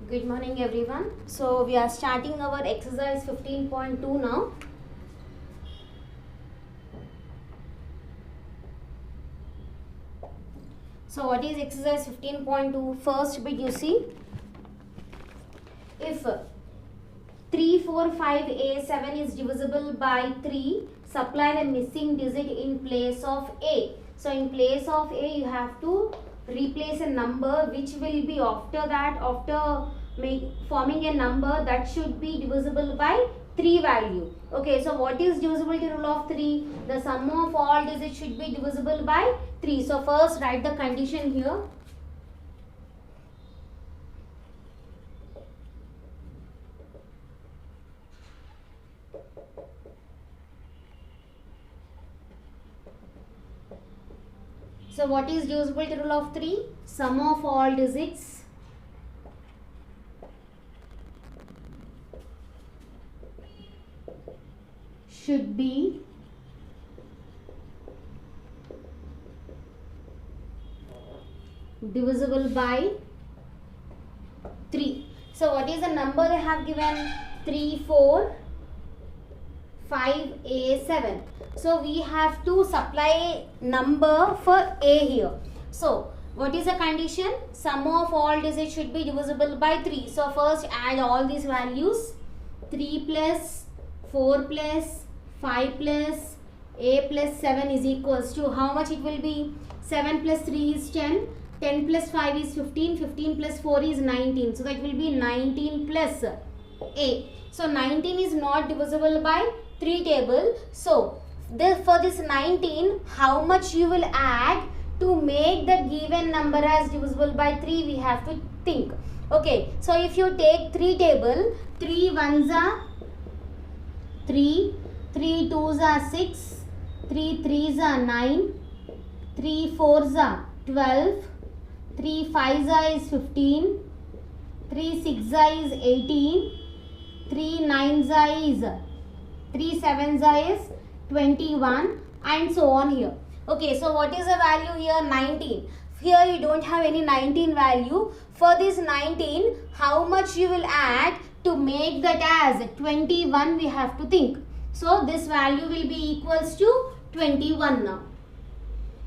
Good morning everyone. So we are starting our exercise 15.2 now. So what is exercise 15.2? First bit you see, if 3, 4, 5, A, 7 is divisible by 3, supply the missing digit in place of A. So in place of A you have to replace a number which will be after forming a number that should be divisible by 3 value. Okay, so what is divisibility rule of 3? The sum of all digits should be divisible by 3. So first write the condition here. So what is divisibility rule of 3? Sum of all digits should be divisible by 3. So what is the number they have given? 3, 4, 5, A, 7. So we have to supply number for A here. So what is the condition? Sum of all digits should be divisible by 3. So first add all these values. 3 plus 4 plus 5 plus A plus 7 is equals to how much it will be? 7 plus 3 is 10. 10 plus 5 is 15. 15 plus 4 is 19. So that will be 19 plus A. So 19 is not divisible by 3 table. So for this 19, how much you will add to make the given number as divisible by 3, we have to think. Okay, so if you take 3 table, 3 ones are 3, 3 twos are 6, 3 threes are 9, 3 fours are 12, 3 fives are is 15, 3 sixes are is 18, 3 nines are is 3 sevens are is 21 and so on here. Okay, so what is the value here? 19. Here you don't have any 19 value. For this 19, how much you will add to make that as 21 we have to think. So this value will be equals to 21 now.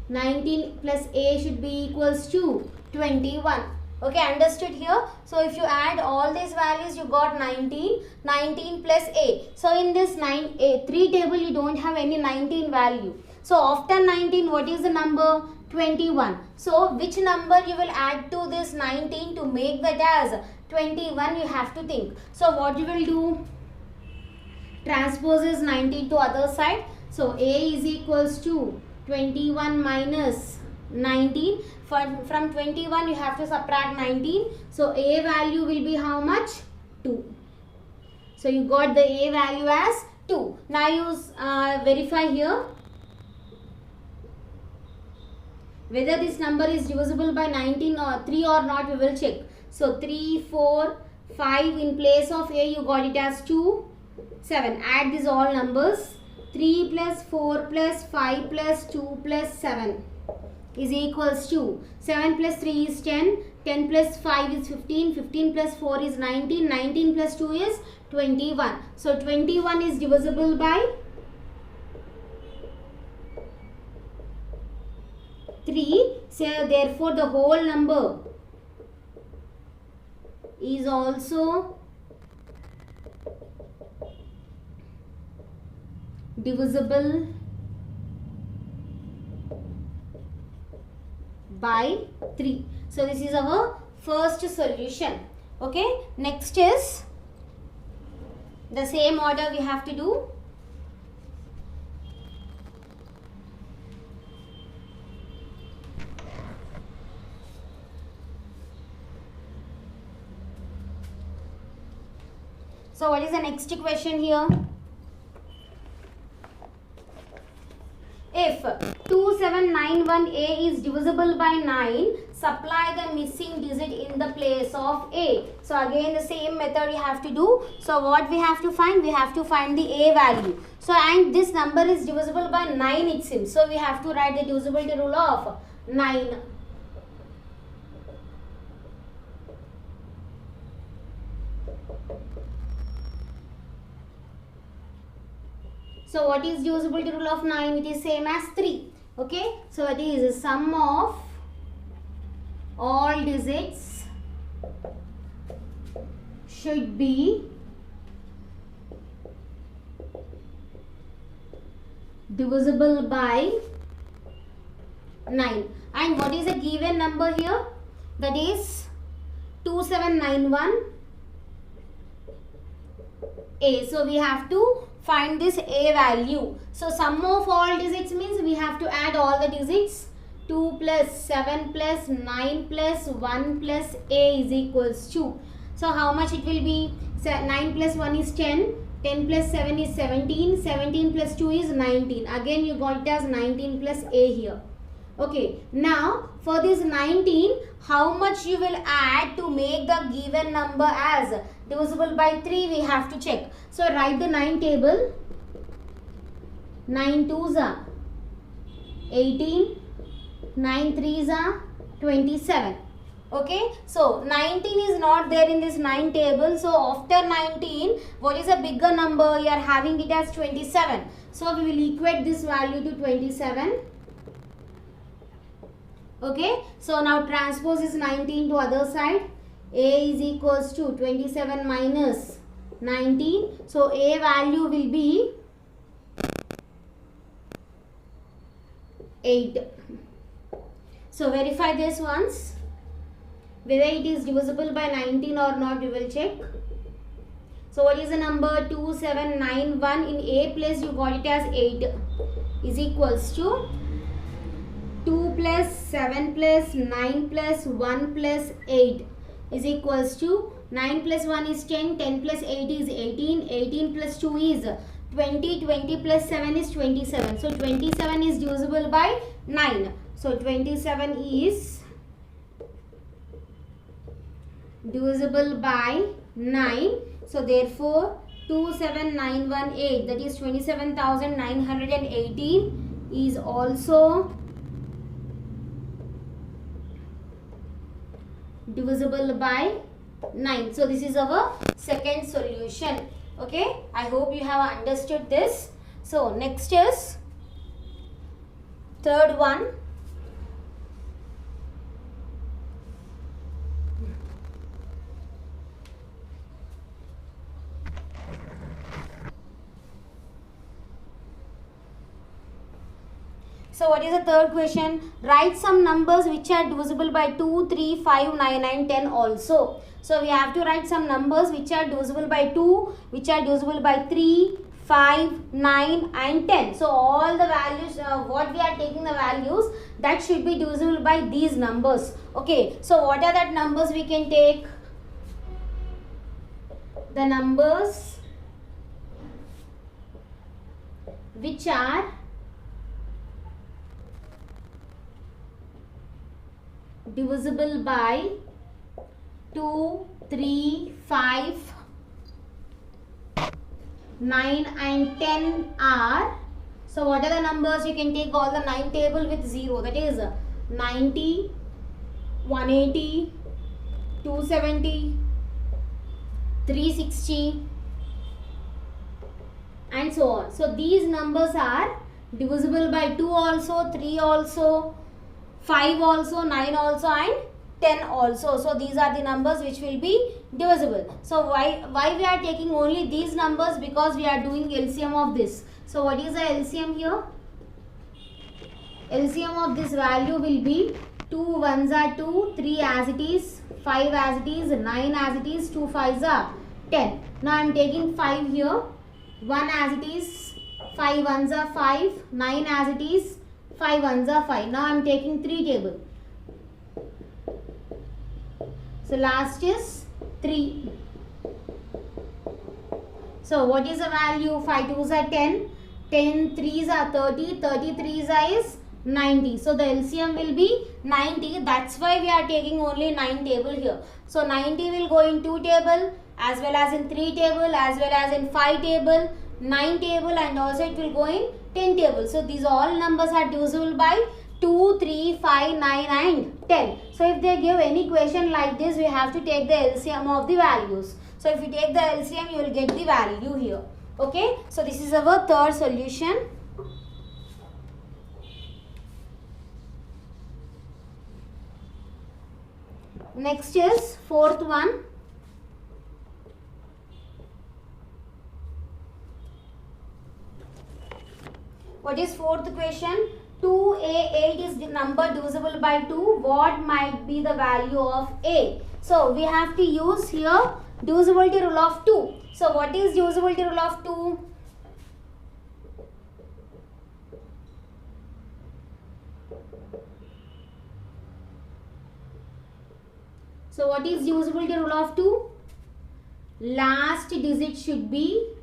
19 plus A should be equals to 21. Okay, understood here? So if you add all these values, you got 19. 19 plus A. So in this 3 table, you don't have any 19 value. So after 19, what is the number? 21. So which number you will add to this 19 to make that as 21, you have to think. So what you will do? Transposes 19 to other side. So A is equals to 21 minus 19. From 21 you have to subtract 19. So A value will be how much? 2. So you got the A value as 2. Now you verify here whether this number is divisible by 19 or 3 or not, we will check. So 3, 4, 5 in place of A you got it as 2, 7. Add these all numbers. 3 plus 4 plus 5 plus 2 plus 7 is equals to 7 plus 3 is 10, 10 plus 5 is 15, 15 plus 4 is 19, 19 plus 2 is 21. So 21 is divisible by 3. So therefore the whole number is also divisible by 3. So this is our first solution. Okay, next is the same order we have to do. So what is the next question here? If 2791A is divisible by 9, supply the missing digit in the place of A. So again the same method you have to do. So what we have to find? We have to find the A value. So and this number is divisible by 9 it seems. So we have to write the divisibility rule of 9. So what is divisibility rule of 9? It is same as 3. Okay. So it is sum of all digits should be divisible by 9. And what is the given number here? That is 2791 A. So we have to find this A value. So sum of all digits means we have to add all the digits. 2 plus 7 plus 9 plus 1 plus A is equals to. So how much it will be? 9 plus 1 is 10. 10 plus 7 is 17. 17 plus 2 is 19. Again you got it as 19 plus A here. Okay. Now for this 19, how much you will add to make the given number as divisible by 3? We have to check. So write the 9 table. 9 2s are 18. 9 3s are 27. Okay. So 19 is not there in this 9 table. So after 19, what is a bigger number? You are having it as 27. So we will equate this value to 27. Okay. So now transpose is 19 to other side. A is equals to 27 minus 19. So A value will be 8. So verify this once. Whether it is divisible by 19 or not, we will check. So what is the number? 2791. In A place you got it as 8 is equals to 2 plus 7 plus 9 plus 1 plus 8 is equals to 9 plus 1 is 10, 10 plus 8 is 18, 18 plus 2 is 20, 20 plus 7 is 27. So 27 is divisible by 9. So 27 is divisible by 9. So therefore 27918, that is 27,918 is also divisible by 9. So this is our second solution. Okay, I hope you have understood this. So next is third one. So what is the third question? Write some numbers which are divisible by 2, 3, 5, 9 and 10 also. So we have to write some numbers which are divisible by 2, which are divisible by 3, 5, 9 and 10. So all the values, what we are taking the values, that should be divisible by these numbers. Okay. So what are that numbers we can take? The numbers which are divisible by 2, 3, 5, 9 and 10 are. So what are the numbers? You can take all the 9 table with 0. That is 90, 180, 270, 360 and so on. So these numbers are divisible by 2 also, 3 also, 5 also, 9 also and 10 also. So these are the numbers which will be divisible. So why we are taking only these numbers? Because we are doing LCM of this. So what is the LCM here? LCM of this value will be 2 1s are 2, 3 as it is, 5 as it is, 9 as it is, 2 5s are 10. Now I am taking 5 here, 1 as it is, 5 1s are 5, 9 as it is, 5 1s are 5. Now I am taking 3 table. So last is 3. So what is the value? 5 2s are 10, 10 3s are 30, 30 3s is 90. So the LCM will be 90. That's why we are taking only 9 table here. So 90 will go in 2 table as well as in 3 table as well as in 5 table, 9 table and also it will go in 10 table. So these all numbers are divisible by 2, 3, 5, 9 and 10. So if they give any question like this, we have to take the LCM of the values. So if you take the LCM, you will get the value here. Okay, so this is our third solution. Next is fourth one. What is fourth question? 2a8 is the number divisible by 2. What might be the value of a? So we have to use here divisibility rule of 2. So what is divisibility rule of 2? So what is divisibility rule of 2? Last digit should be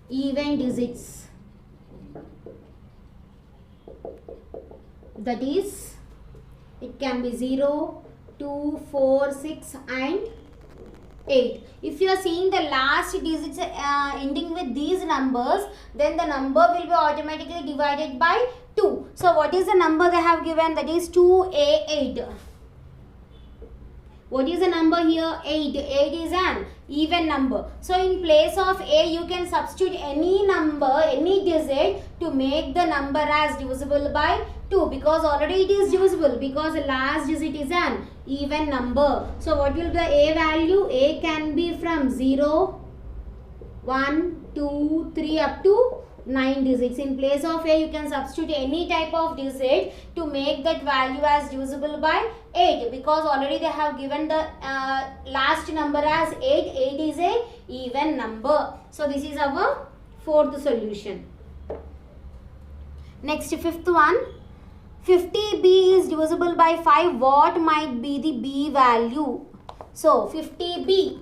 even digits. That is, it can be 0, 2, 4, 6 and 8. If you are seeing the last digits ending with these numbers, then the number will be automatically divided by 2. So what is the number they have given? That is 2a8. What is the number here? 8. 8 is an even number. So in place of a, you can substitute any number, any digit to make the number as divisible by 2, because already it is divisible, because the last digit is an even number. So what will be the a value? A can be from 0, 1, 2, 3 up to 9 digits. In place of a, you can substitute any type of digit to make that value as divisible by 8, because already they have given the last number as 8. 8 is a even number. So this is our fourth solution. Next, fifth one. 50b is divisible by 5. What might be the b value? So 50b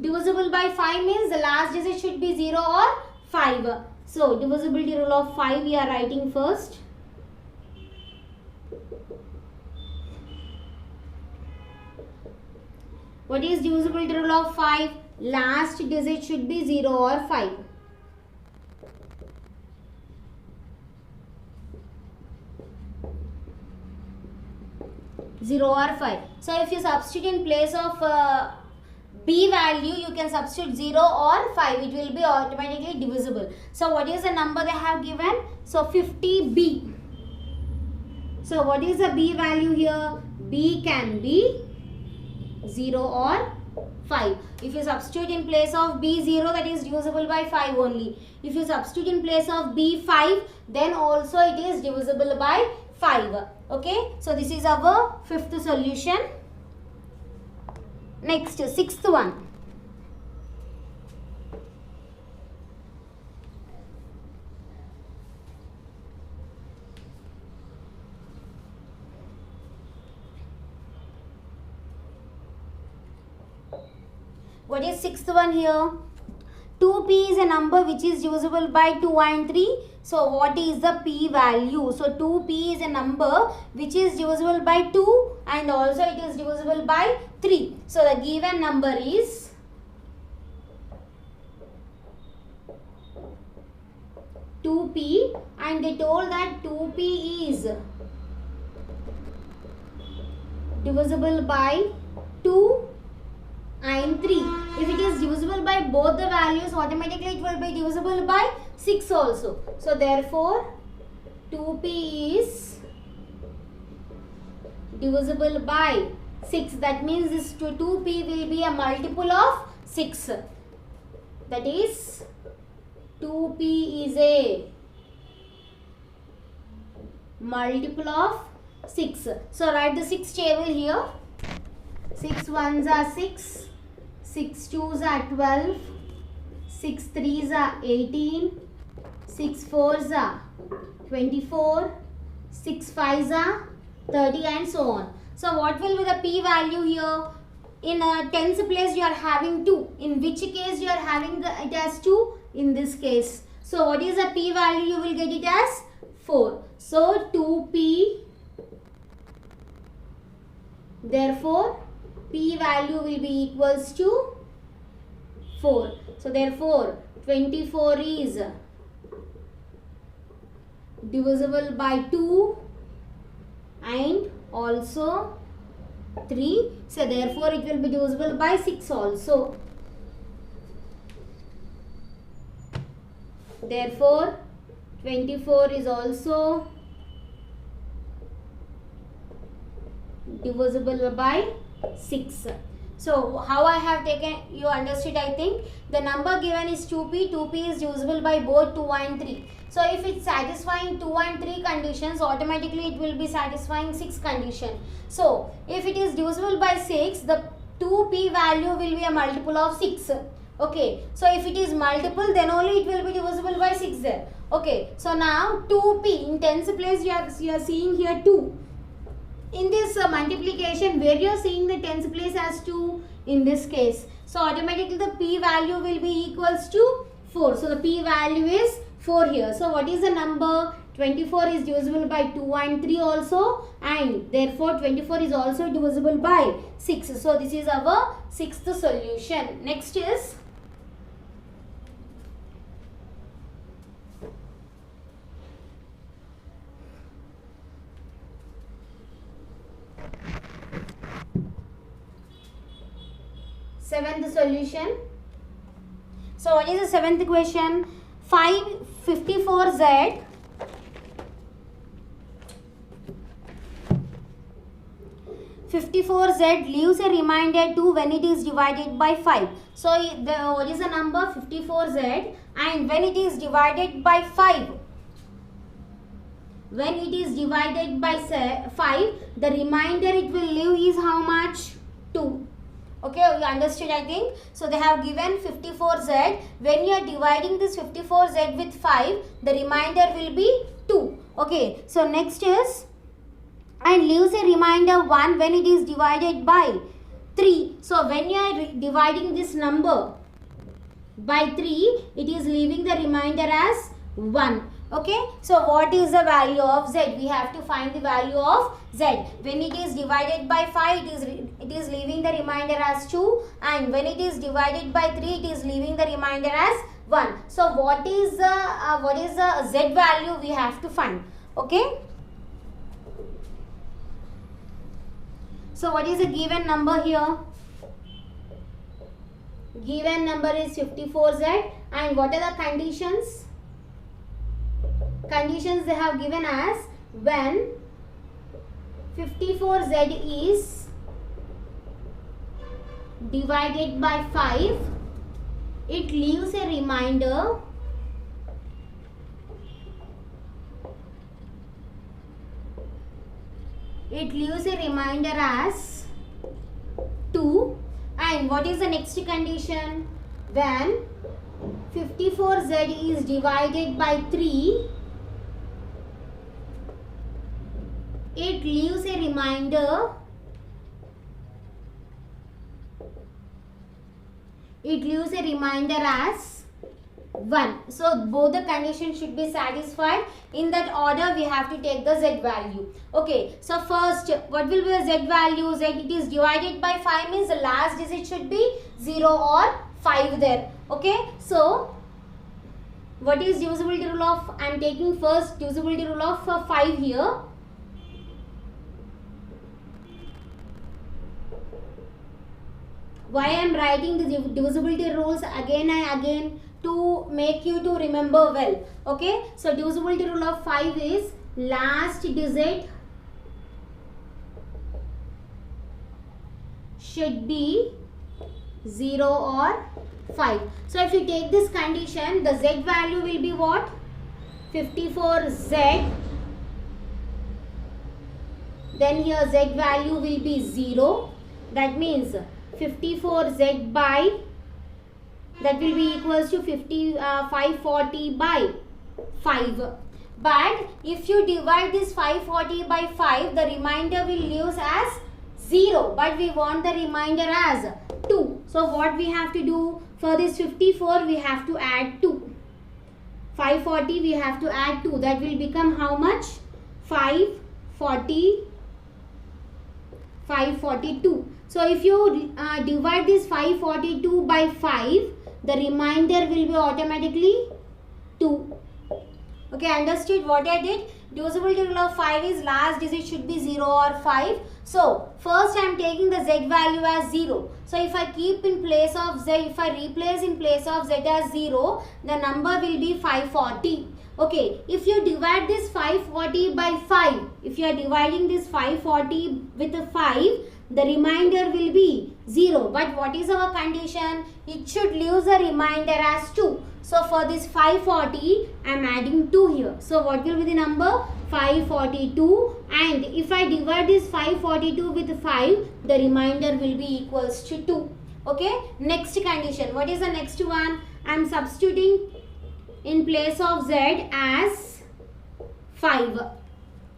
divisible by 5 means the last digit should be 0 or 5. So divisibility rule of 5 we are writing first. What is divisibility rule of 5? Last digit should be 0 or 5. So if you substitute in place of b value, you can substitute 0 or 5. It will be automatically divisible. So what is the number they have given? So 50b. So what is the b value here? B can be 0 or 5. If you substitute in place of b 0, that is divisible by 5 only. If you substitute in place of b 5, then also it is divisible by 5. Okay, so this is our fifth solution. Next, sixth one. What is sixth one here? 2p is a number which is divisible by 2 and 3. So what is the p value? So 2p is a number which is divisible by 2 and also it is divisible by 3. So the given number is 2p, and they told that 2p is divisible by 2 and 3. If it is divisible by both the values, automatically it will be divisible by 6 also. So therefore 2p is divisible by 6. That means this 2p will be a multiple of 6. That is 2p is a multiple of 6. So write the 6 table here. 6 ones are 6. 6 twos are 12, 6 threes are 18, 6 fours are 24, 6 fives are 30 and so on. So what will be the p value here? In a tens place you are having 2. In which case you are having it as 2? In this case. So what is the p value? You will get it as 4. So 2p, therefore p value will be equals to 4. So therefore 24 is divisible by 2 and also 3. So therefore it will be divisible by 6 also. Therefore 24 is also divisible by 6. So how I have taken, you understood I think. The number given is 2p. 2p is divisible by both 2 and 3. So if it's satisfying 2 and 3 conditions, automatically it will be satisfying 6 condition. So if it is divisible by 6, the 2p value will be a multiple of 6. Okay, so if it is multiple, then only it will be divisible by 6 there. Okay, so now 2p in tens place you are seeing here 2. In this multiplication, where you are seeing the tens place as 2 in this case. So automatically the p value will be equals to 4. So the p value is 4 here. So what is the number? 24 is divisible by 2 and 3 also, and therefore 24 is also divisible by 6. So this is our 6th solution. Next is seventh solution. So what is the seventh equation? 54z leaves a remainder 2 when it is divided by 5. So what is the number? 54z, and when it is divided by 5, when it is divided by 5, the remainder it will leave is how much? 2. Okay, you understood I think. So they have given 54z. When you are dividing this 54z with 5, the remainder will be 2. Okay, so next is, and leaves a remainder 1 when it is divided by 3. So when you are dividing this number by 3, it is leaving the remainder as 1. Okay, so what is the value of z? We have to find the value of z. When it is divided by 5, it is leaving the remainder as 2, and when it is divided by 3, it is leaving the remainder as 1. So what is the z value we have to find? Okay. So what is the given number here? Given number is 54z, and what are the conditions? Conditions they have given as, when 54z is divided by 5, it leaves a remainder as 2. And what is the next condition? When 54z is divided by 3, it leaves a remainder as 1. So both the conditions should be satisfied. In that order we have to take the z value. Okay, so first what will be the z value? Z, it is divided by 5 means the last digit should be 0 or 5 there. Okay, so what is divisibility rule of? I am taking first divisibility rule of 5 here. Why I am writing the divisibility rules again and again? To make you to remember well. Okay, so divisibility rule of 5 is last digit should be 0 or 5. So if you take this condition, the z value will be what? 54z. Then here z value will be 0. That means 54z by, that will be equals to 540 by 5. But if you divide this 540 by 5, the remainder will leave as 0. But we want the remainder as 2. So what we have to do? For this 54 we have to add 2. 540 we have to add 2. That will become how much? 542. So if you divide this 542 by 5, the remainder will be automatically 2. Okay, understood what I did? Divisibility rule of 5 is last digit should be 0 or 5. So first I am taking the z value as 0. So if I keep in place of z, if I replace in place of z as 0, the number will be 540. Okay, if you divide this 540 by 5, if you are dividing this 540 with a 5, the remainder will be 0. But what is our condition? It should leave the remainder as 2. So for this 540, I am adding 2 here. So what will be the number? 542. And if I divide this 542 with 5, the remainder will be equals to 2. Okay, next condition. What is the next one? I am substituting in place of z as 5.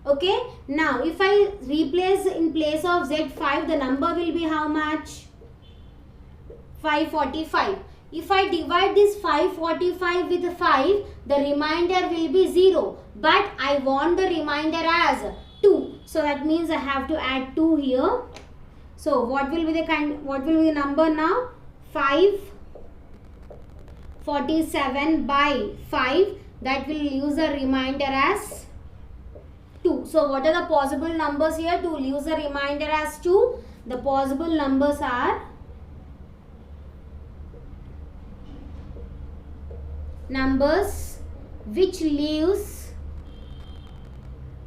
Okay, now if I replace in place of z5, the number will be how much? 545. If I divide this 545 with 5, the remainder will be 0. But I want the remainder as 2. So that means I have to add 2 here. So what will be the number now? 547 by 5. That will use the remainder as 2. So what are the possible numbers here to use the remainder as 2? The possible numbers are numbers which leaves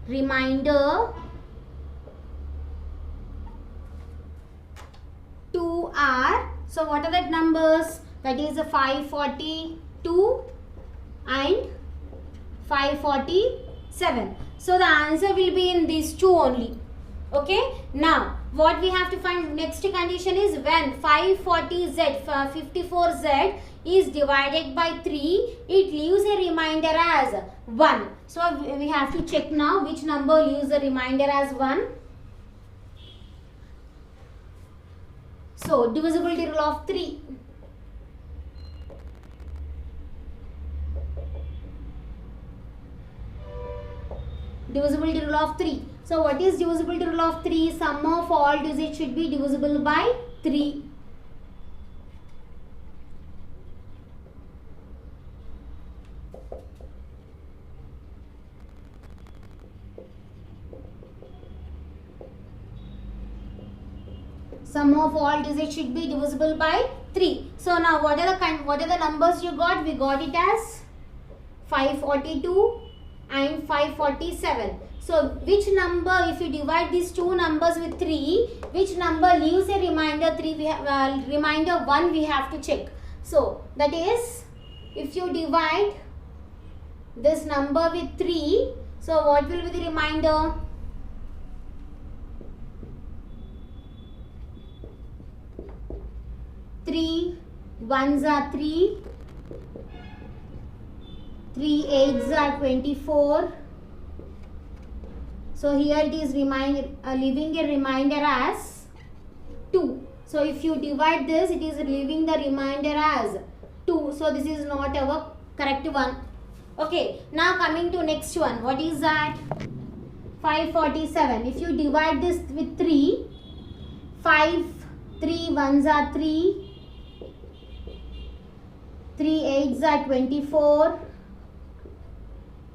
remainder 2 are, so what are that numbers? That is 542 and 547. So the answer will be in these two only. Okay. Now what we have to find next condition is when 540z, 54z is divided by 3, it leaves a remainder as 1. So we have to check now which number leaves the remainder as 1. So divisibility rule of 3. Divisibility rule of 3. So what is divisibility rule of 3? Sum of all digits should be divisible by 3. Sum of all digits should be divisible by 3. So now what are the numbers you got? We got it as 542 and 547. So which number, if you divide these two numbers with 3, which number leaves a remainder 3? We have remainder 1 we have to check. So that is, if you divide this number with 3, so what will be the remainder? 3 ones are 3, 3 eights are 24. So here it is leaving a remainder as 2. So if you divide this, it is leaving the remainder as 2. So this is not our correct one. Okay, now coming to next one. What is that? 547. If you divide this with 3, 5, 3 ones are 3, 3 eights are 24,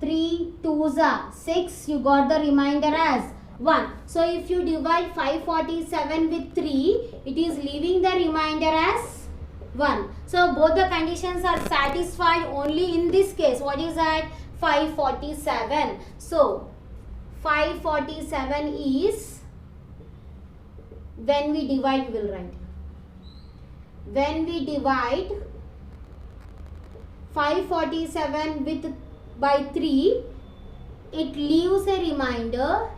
3 twos are 6, you got the remainder as 1. So if you divide 547 with 3, it is leaving the remainder as 1. So both the conditions are satisfied only in this case. What is that? 547. So 547 is, when we divide, we will write. When we divide 547 with by 3, it leaves a remainder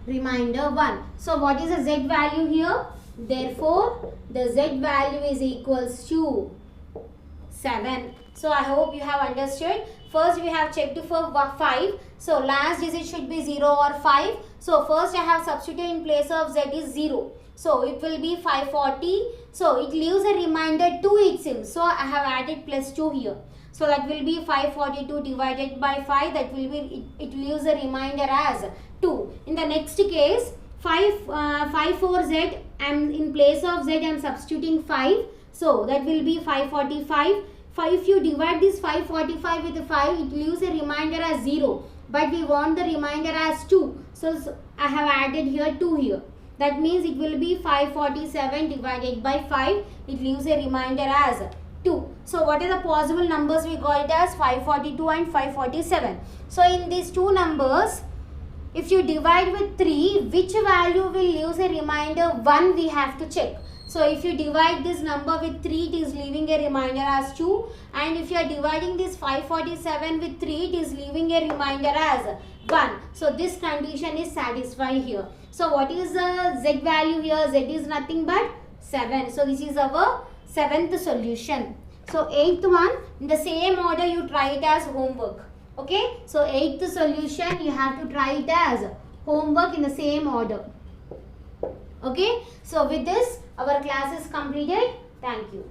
remainder 1. So what is the z value here? Therefore the z value is equals to 7. So I hope you have understood. First we have checked for 5. So last digit should be 0 or 5. So first I have substituted in place of z is 0. So it will be 540. So it leaves a remainder 2 it seems. So I have added plus 2 here. So that will be 542 divided by 5. That will be, it leaves a remainder as 2. In the next case, 54z, and in place of z I am substituting 5. So that will be 545. If you divide this 545 with 5, it leaves a remainder as 0. But we want the remainder as 2. So I have added here 2 here. That means it will be 547 divided by 5. It leaves a remainder as 2. So what are the possible numbers we got it as? 542 and 547. So in these two numbers, if you divide with 3, which value will leave a remainder? 1 we have to check. So if you divide this number with 3, it is leaving a remainder as 2. And if you are dividing this 547 with 3, it is leaving a remainder as 1. So this condition is satisfied here. So what is the Z value here? Z is nothing but 7. So this is our 7th solution. So 8th one, in the same order you try it as homework. Okay. So 8th solution you have to try it as homework in the same order. Okay. So with this our class is completed. Thank you.